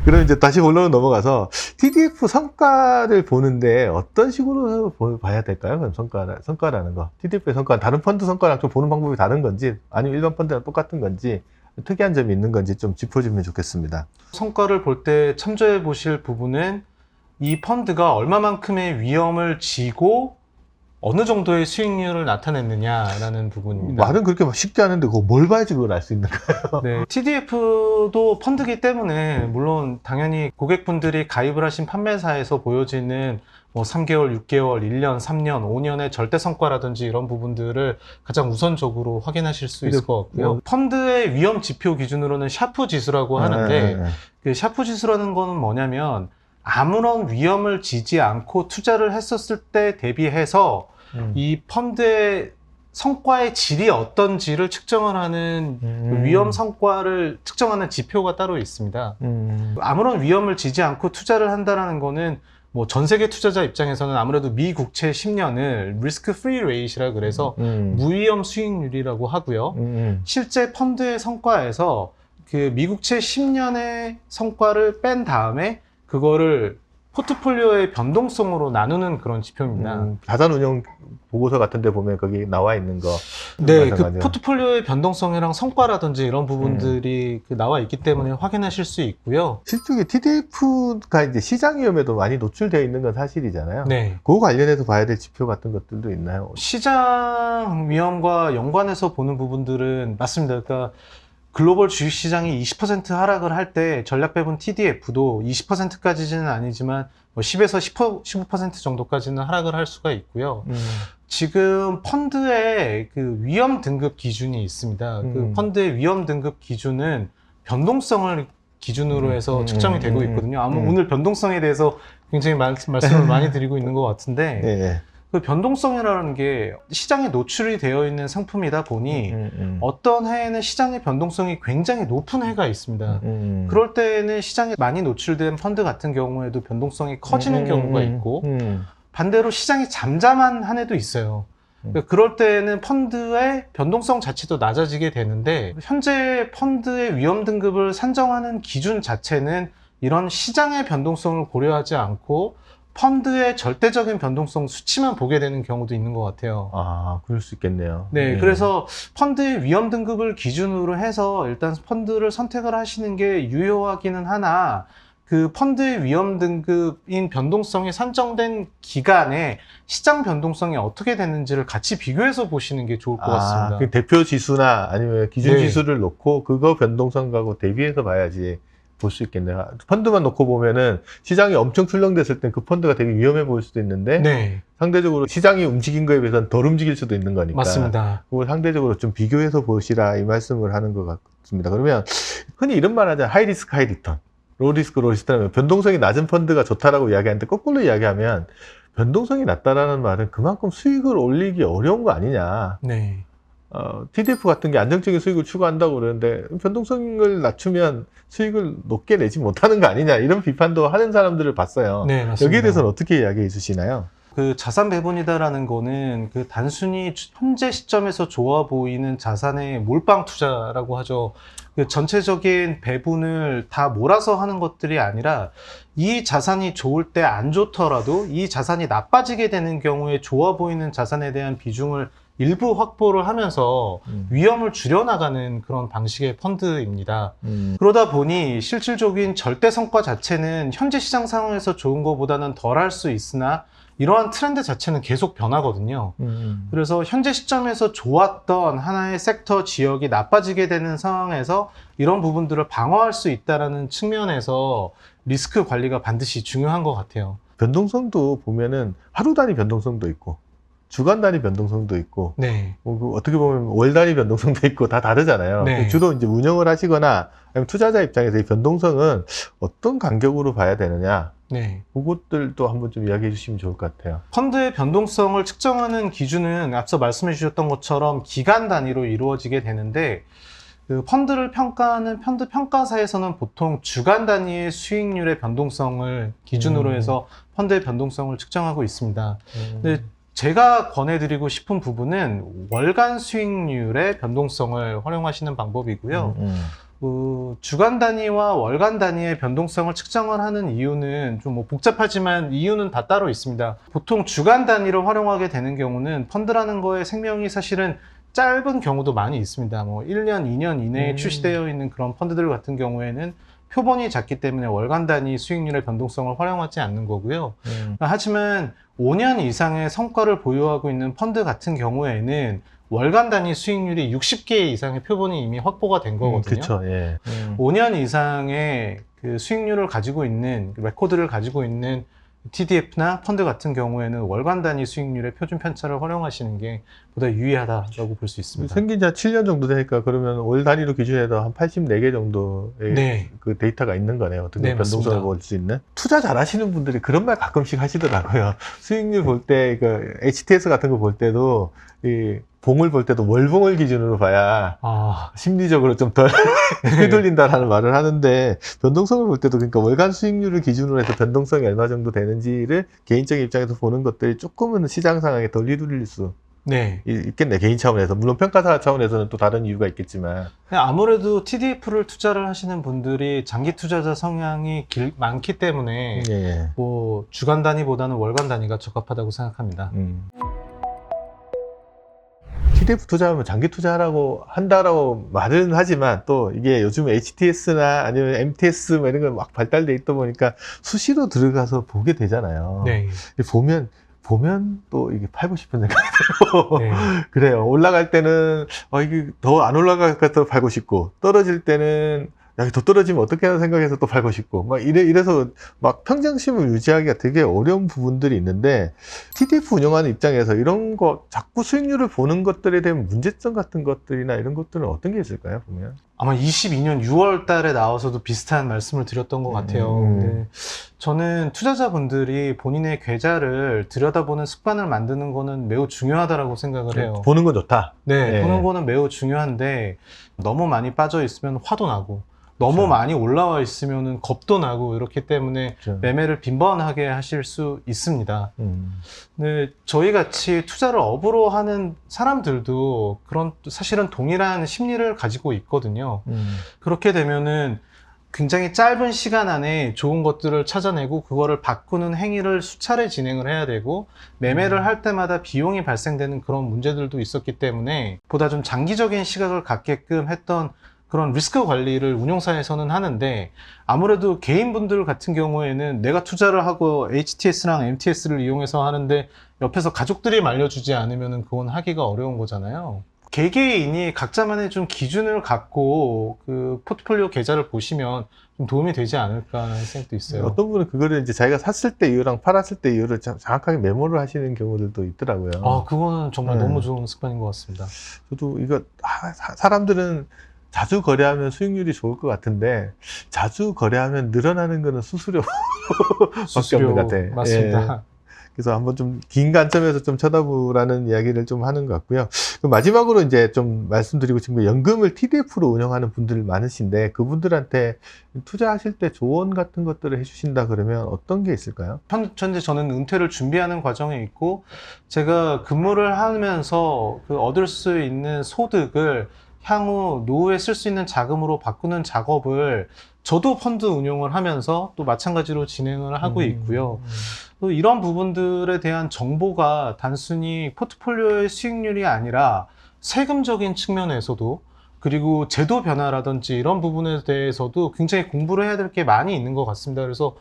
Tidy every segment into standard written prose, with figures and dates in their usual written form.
그럼 이제 다시 본론으로 넘어가서 TDF 성과를 보는데 어떤 식으로 봐야 될까요? 그럼 성과라는 거. TDF의 성과, 다른 펀드 성과랑 좀 보는 방법이 다른 건지, 아니면 일반 펀드랑 똑같은 건지, 특이한 점이 있는 건지 좀 짚어주면 좋겠습니다. 성과를 볼 때 참조해 보실 부분은 이 펀드가 얼마만큼의 위험을 지고 어느 정도의 수익률을 나타냈느냐라는 부분입니다. 말은 그렇게 막 쉽게 하는데 그거 뭘 봐야지 그걸 알 수 있는가요? 네, TDF도 펀드기 때문에 물론 당연히 고객분들이 가입을 하신 판매사에서 보여지는 뭐 3개월, 6개월, 1년, 3년, 5년의 절대 성과라든지 이런 부분들을 가장 우선적으로 확인하실 수 있을 것 같고요. 펀드의 위험 지표 기준으로는 샤프 지수라고 하는데 그 샤프 지수라는 거는 뭐냐면 아무런 위험을 지지 않고 투자를 했었을 때 대비해서 이 펀드의 성과의 질이 어떤지를 측정을 하는 그 위험 성과를 측정하는 지표가 따로 있습니다. 아무런 위험을 지지 않고 투자를 한다는 거는 뭐 전 세계 투자자 입장에서는 아무래도 미국채 10년을 리스크 프리 레이트라 그래서 무위험 수익률이라고 하고요. 실제 펀드의 성과에서 그 미국채 10년의 성과를 뺀 다음에 그거를 포트폴리오의 변동성으로 나누는 그런 지표입니다. 자산운용 보고서 같은 데 보면 거기 나와 있는 거. 네, 그 포트폴리오의 변동성이랑 성과라든지 이런 부분들이 그 나와 있기 때문에 확인하실 수 있고요. 실제로 TDF가 이제 시장 위험에도 많이 노출되어 있는 건 사실이잖아요. 네. 그거 관련해서 봐야 될 지표 같은 것들도 있나요? 시장 위험과 연관해서 보는 부분들은 맞습니다. 그러니까 글로벌 주식시장이 20% 하락을 할 때 전략배분 TDF도 20%까지는 아니지만 뭐 10에서 15% 정도까지는 하락을 할 수가 있고요. 지금 펀드의 그 위험 등급 기준이 있습니다. 그 펀드의 위험 등급 기준은 변동성을 기준으로 해서 측정이 되고 있거든요. 오늘 변동성에 대해서 굉장히 말씀을 많이 드리고 있는 것 같은데 네. 그 변동성이라는 게 시장에 노출이 되어 있는 상품이다 보니 어떤 해에는 시장의 변동성이 굉장히 높은 해가 있습니다. 그럴 때는 시장에 많이 노출된 펀드 같은 경우에도 변동성이 커지는 경우가 있고 반대로 시장이 잠잠한 한 해도 있어요. 그럴 때는 펀드의 변동성 자체도 낮아지게 되는데 현재 펀드의 위험 등급을 산정하는 기준 자체는 이런 시장의 변동성을 고려하지 않고 펀드의 절대적인 변동성 수치만 보게 되는 경우도 있는 것 같아요. 아, 그럴 수 있겠네요. 네, 그래서 펀드의 위험 등급을 기준으로 해서 일단 펀드를 선택을 하시는 게 유효하기는 하나 그 펀드의 위험 등급인 변동성이 산정된 기간에 시장 변동성이 어떻게 되는지를 같이 비교해서 보시는 게 좋을 것 같습니다. 그 대표 지수나 아니면 기준 지수를 놓고 그거 변동성하고 대비해서 봐야지 볼 수 있겠네요. 펀드만 놓고 보면은 시장이 엄청 출렁댔을 땐 그 펀드가 되게 위험해 보일 수도 있는데 상대적으로 시장이 움직인 거에 비해서는 덜 움직일 수도 있는 거니까. 맞습니다. 그걸 상대적으로 좀 비교해서 보시라 이 말씀을 하는 것 같습니다. 그러면 흔히 이런 말 하잖아요. 하이 리스크 하이 리턴. 로우 리스크 로우 리턴. 변동성이 낮은 펀드가 좋다라고 이야기하는데 거꾸로 이야기하면 변동성이 낮다라는 말은 그만큼 수익을 올리기 어려운 거 아니냐. 네. TDF 같은 게 안정적인 수익을 추구한다고 그러는데 변동성을 낮추면 수익을 높게 내지 못하는 거 아니냐 이런 비판도 하는 사람들을 봤어요. 네, 맞습니다. 여기에 대해서는 어떻게 이야기해 주시나요? 그 자산 배분이다라는 거는 그 단순히 현재 시점에서 좋아 보이는 자산의 몰빵 투자라고 하죠. 그 전체적인 배분을 다 몰아서 하는 것들이 아니라 이 자산이 좋을 때 안 좋더라도 이 자산이 나빠지게 되는 경우에 좋아 보이는 자산에 대한 비중을 일부 확보를 하면서 위험을 줄여나가는 그런 방식의 펀드입니다. 그러다 보니 실질적인 절대 성과 자체는 현재 시장 상황에서 좋은 것보다는 덜 할 수 있으나 이러한 트렌드 자체는 계속 변하거든요. 그래서 현재 시점에서 좋았던 하나의 섹터 지역이 나빠지게 되는 상황에서 이런 부분들을 방어할 수 있다는 측면에서 리스크 관리가 반드시 중요한 것 같아요. 변동성도 보면은 하루 단위 변동성도 있고 주간 단위 변동성도 있고, 뭐 어떻게 보면 월 단위 변동성도 있고 다 다르잖아요. 주로 이제 운영을 하시거나 아니면 투자자 입장에서 이 변동성은 어떤 간격으로 봐야 되느냐, 그것들도 한번 좀 이야기해 주시면 좋을 것 같아요. 펀드의 변동성을 측정하는 기준은 앞서 말씀해 주셨던 것처럼 기간 단위로 이루어지게 되는데 그 펀드를 평가하는 펀드 평가사에서는 보통 주간 단위의 수익률의 변동성을 기준으로 해서 펀드의 변동성을 측정하고 있습니다. 근데 제가 권해드리고 싶은 부분은 월간 수익률의 변동성을 활용하시는 방법이고요. 주간 단위와 월간 단위의 변동성을 측정을 하는 이유는 좀 뭐 복잡하지만 이유는 다 따로 있습니다. 보통 주간 단위를 활용하게 되는 경우는 펀드라는 거에 생명이 사실은 짧은 경우도 많이 있습니다. 뭐 1년, 2년 이내에 출시되어 있는 그런 펀드들 같은 경우에는 표본이 작기 때문에 월간 단위 수익률의 변동성을 활용하지 않는 거고요. 하지만 5년 이상의 성과를 보유하고 있는 펀드 같은 경우에는 월간 단위 수익률이 60개 이상의 표본이 이미 확보가 된 거거든요. 그렇죠. 예. 5년 이상의 그 수익률을 가지고 있는, 레코드를 가지고 있는 TDF나 펀드 같은 경우에는 월간 단위 수익률의 표준 편차를 활용하시는 게 보다 유의하다라고 볼 수 있습니다. 생긴 지 7년 정도 되니까 그러면 월 단위로 기준해서 한 84개 정도의 네. 그 데이터가 있는 거네요. 어떻게 네, 변동성을 볼 수 있는. 투자 잘 하시는 분들이 그런 말 가끔씩 하시더라고요. 수익률 볼 때, 그 HTS 같은 거 볼 때도 이 봉을 볼 때도 월봉을 기준으로 봐야 심리적으로 좀 덜 휘둘린다라는 말을 하는데, 변동성을 볼 때도 그러니까 월간 수익률을 기준으로 해서 변동성이 얼마 정도 되는지를 개인적인 입장에서 보는 것들이 조금은 시장 상황에 덜 휘둘릴 수 네. 있겠네, 개인 차원에서. 물론 평가사 차원에서는 또 다른 이유가 있겠지만. 아무래도 TDF를 투자를 하시는 분들이 장기 투자자 성향이 많기 때문에 예. 뭐 주간 단위보다는 월간 단위가 적합하다고 생각합니다. TDF 투자하면 장기 투자하라고 한다라고 말은 하지만, 또 이게 요즘 HTS나 아니면 MTS 뭐 이런 거 막 발달돼 있다 보니까 수시로 들어가서 보게 되잖아요. 네. 보면 또 이게 팔고 싶은 생각이 들고. 네. 그래요. 올라갈 때는 이게 더 안 올라갈 것 같아서 팔고 싶고, 떨어질 때는 야, 더 떨어지면 어떻게 하나 생각해서 또 팔고 싶고, 막 이래서 막 평정심을 유지하기가 되게 어려운 부분들이 있는데, TDF 운영하는 입장에서 이런 거 자꾸 수익률을 보는 것들에 대한 문제점 같은 것들이나 이런 것들은 어떤 게 있을까요, 보면? 아마 22년 6월 달에 나와서도 비슷한 말씀을 드렸던 것 같아요. 근데 저는 투자자분들이 본인의 계좌를 들여다보는 습관을 만드는 거는 매우 중요하다고 생각을 해요. 보는 건 좋다. 네, 보는 거는 매우 중요한데, 너무 많이 빠져 있으면 화도 나고, 너무 그렇죠. 많이 올라와 있으면 겁도 나고, 이렇기 때문에 그렇죠. 매매를 빈번하게 하실 수 있습니다. 근데 저희 같이 투자를 업으로 하는 사람들도 그런 사실은 동일한 심리를 가지고 있거든요. 그렇게 되면은 굉장히 짧은 시간 안에 좋은 것들을 찾아내고 그거를 바꾸는 행위를 수차례 진행을 해야 되고, 매매를 할 때마다 비용이 발생되는 그런 문제들도 있었기 때문에 보다 좀 장기적인 시각을 갖게끔 했던 그런 리스크 관리를 운용사에서는 하는데, 아무래도 개인분들 같은 경우에는 내가 투자를 하고 HTS랑 MTS를 이용해서 하는데 옆에서 가족들이 말려주지 않으면 그건 하기가 어려운 거잖아요. 개개인이 각자만의 좀 기준을 갖고 그 포트폴리오 계좌를 보시면 좀 도움이 되지 않을까 하는 생각도 있어요. 어떤 분은 그거를 이제 자기가 샀을 때 이유랑 팔았을 때 이유를 정확하게 메모를 하시는 경우들도 있더라고요. 그거는 정말 너무 좋은 습관인 것 같습니다. 저도 이거 사람들은 자주 거래하면 수익률이 좋을 것 같은데, 자주 거래하면 늘어나는 거는 수수료밖에 없는 것 같아. 맞습니다. 예. 그래서 한번 좀 긴 관점에서 좀 쳐다보라는 이야기를 좀 하는 것 같고요. 마지막으로 이제 좀 말씀드리고 싶은 게, 연금을 TDF로 운영하는 분들 많으신데, 그분들한테 투자하실 때 조언 같은 것들을 해주신다 그러면 어떤 게 있을까요? 현재 저는 은퇴를 준비하는 과정에 있고, 제가 근무를 하면서 그 얻을 수 있는 소득을 향후 노후에 쓸 수 있는 자금으로 바꾸는 작업을 저도 펀드 운용을 하면서 또 마찬가지로 진행을 하고 있고요. 또 이런 부분들에 대한 정보가 단순히 포트폴리오의 수익률이 아니라 세금적인 측면에서도, 그리고 제도 변화라든지 이런 부분에 대해서도 굉장히 공부를 해야 될 게 많이 있는 것 같습니다. 그래서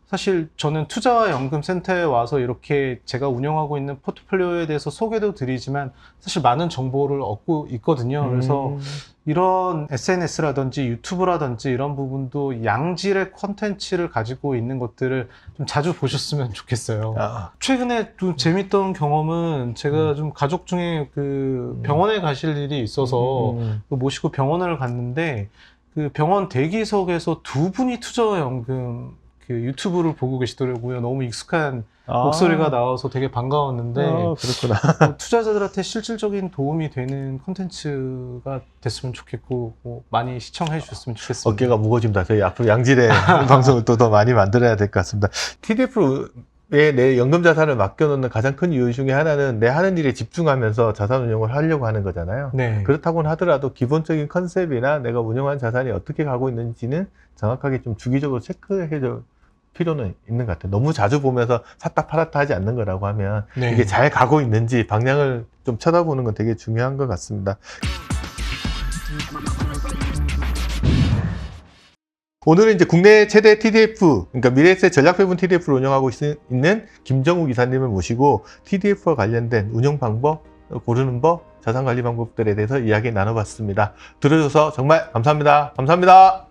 사실 저는 투자와 연금 센터에 와서 이렇게 제가 운영하고 있는 포트폴리오에 대해서 소개도 드리지만 사실 많은 정보를 얻고 있거든요. 그래서 이런 SNS라든지 유튜브라든지 이런 부분도 양질의 콘텐츠를 가지고 있는 것들을 좀 자주 보셨으면 좋겠어요. 최근에 좀 재밌던 경험은, 제가 좀 가족 중에 그 병원에 가실 일이 있어서 모시고 병원을 갔는데, 그 병원 대기석에서 두 분이 투자와 연금 그 유튜브를 보고 계시더라고요. 너무 익숙한 목소리가 나와서 되게 반가웠는데, 그렇구나. 투자자들한테 실질적인 도움이 되는 콘텐츠가 됐으면 좋겠고, 많이 시청해 주셨으면 좋겠습니다. 어깨가 무거워집니다. 저희 앞으로 양질의 방송을 또 더 많이 만들어야 될 것 같습니다. TDF로 내 연금 자산을 맡겨놓는 가장 큰 이유 중에 하나는 내 하는 일에 집중하면서 자산 운용을 하려고 하는 거잖아요. 네. 그렇다고는 하더라도 기본적인 컨셉이나 내가 운영한 자산이 어떻게 가고 있는지는 정확하게 좀 주기적으로 체크해 줄 필요는 있는 것 같아요. 너무 자주 보면서 샀다 팔았다 하지 않는 거라고 하면 네. 이게 잘 가고 있는지 방향을 좀 쳐다보는 건 되게 중요한 것 같습니다. 오늘은 이제 국내 최대 TDF, 그러니까 미래에셋 전략배분 TDF를 운영하고 있는 김정욱 이사님을 모시고 TDF와 관련된 운영 방법, 고르는 법, 자산 관리 방법들에 대해서 이야기 나눠봤습니다. 들어줘서 정말 감사합니다. 감사합니다.